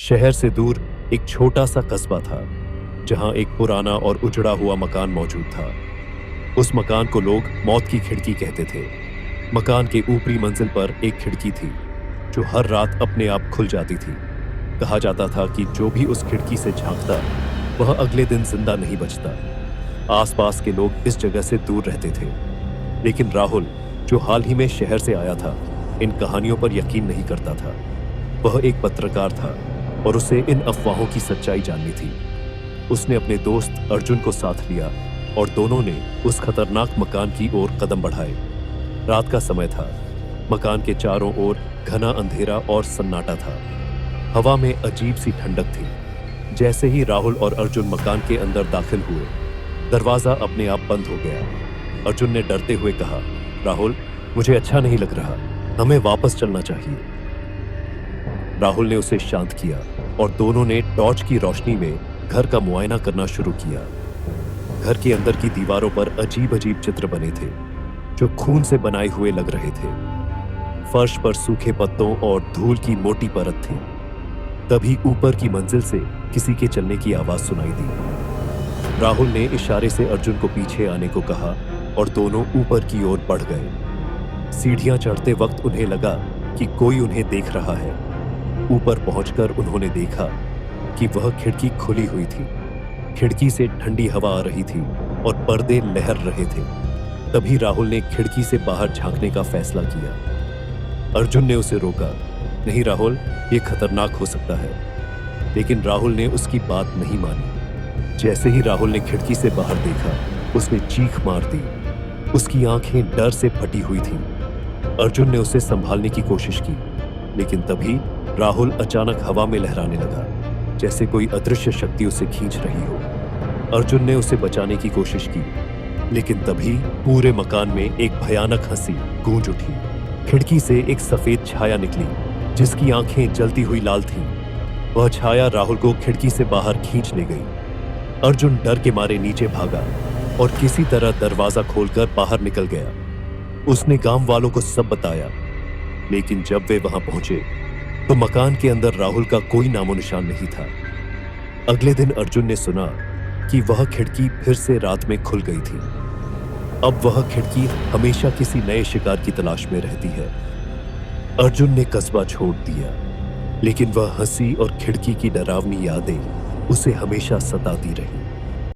शहर से दूर एक छोटा सा कस्बा था जहां एक पुराना और उजड़ा हुआ मकान मौजूद था। उस मकान को लोग मौत की खिड़की कहते थे। मकान के ऊपरी मंजिल पर एक खिड़की थी जो हर रात अपने आप खुल जाती थी। कहा जाता था कि जो भी उस खिड़की से झांकता वह अगले दिन जिंदा नहीं बचता। आसपास के लोग इस जगह से दूर रहते थे, लेकिन राहुल, जो हाल ही में शहर से आया था, इन कहानियों पर यकीन नहीं करता था। वह एक पत्रकार था और उसे इन अफवाहों की सच्चाई जाननी थी। उसने अपने दोस्त अर्जुन को साथ लिया और दोनों ने उस खतरनाक मकान की ओर कदम बढ़ाए। रात का समय था। मकान के चारों ओर घना अंधेरा और सन्नाटा था। हवा में अजीब सी ठंडक थी। जैसे ही राहुल और अर्जुन मकान के अंदर दाखिल हुए, दरवाजा अपने आप बंद हो गया। अर्जुन ने डरते हुए कहा, राहुल, मुझे अच्छा नहीं लग रहा, हमें वापस चलना चाहिए। राहुल ने उसे शांत किया और दोनों ने टॉर्च की रोशनी में घर का मुआयना करना शुरू किया। घर के अंदर की दीवारों पर अजीब अजीब चित्र बने थे जो खून से बनाए हुए लग रहे थे। फर्श पर सूखे पत्तों और धूल की मोटी परत थी। तभी ऊपर की मंजिल से किसी के चलने की आवाज सुनाई दी। राहुल ने इशारे से अर्जुन को पीछे आने को कहा और दोनों ऊपर की ओर बढ़ गए। सीढ़ियां चढ़ते वक्त उन्हें लगा कि कोई उन्हें देख रहा है। ऊपर पहुंचकर उन्होंने देखा कि वह खिड़की खुली हुई थी। खिड़की से ठंडी हवा आ रही थी और पर्दे लहर रहे थे। तभी राहुल ने खिड़की से बाहर झांकने का फैसला किया। अर्जुन ने उसे रोका, नहीं राहुल, यह खतरनाक हो सकता है। लेकिन राहुल ने उसकी बात नहीं मानी। जैसे ही राहुल ने खिड़की से बाहर देखा, उसने चीख मार दी। उसकी आंखें डर से फटी हुई थीं। अर्जुन ने उसे संभालने की कोशिश की, लेकिन तभी राहुल अचानक हवा में लहराने लगा, जैसे कोई अदृश्य शक्ति उसे खींच रही हो। अर्जुन ने उसे बचाने की कोशिश की, लेकिन तभी पूरे मकान में एक भयानक हंसी गूंज उठी। खिड़की से एक सफेद छाया निकली जिसकी आंखें जलती हुई लाल थीं। वह छाया राहुल को खिड़की से बाहर खींच ले गई। अर्जुन डर के मारे नीचे भागा और किसी तरह दरवाजा खोलकर बाहर निकल गया। उसने गांव वालों को सब बताया, लेकिन जब वे वहां पहुंचे तो मकान के अंदर राहुल का कोई नामो निशान नहीं था। अगले दिन अर्जुन ने सुना कि वह खिड़की फिर से रात में खुल गई थी। अब वह खिड़की हमेशा किसी नए शिकार की तलाश में रहती है। अर्जुन ने कस्बा छोड़ दिया, लेकिन वह हंसी और खिड़की की डरावनी यादें उसे हमेशा सताती रही।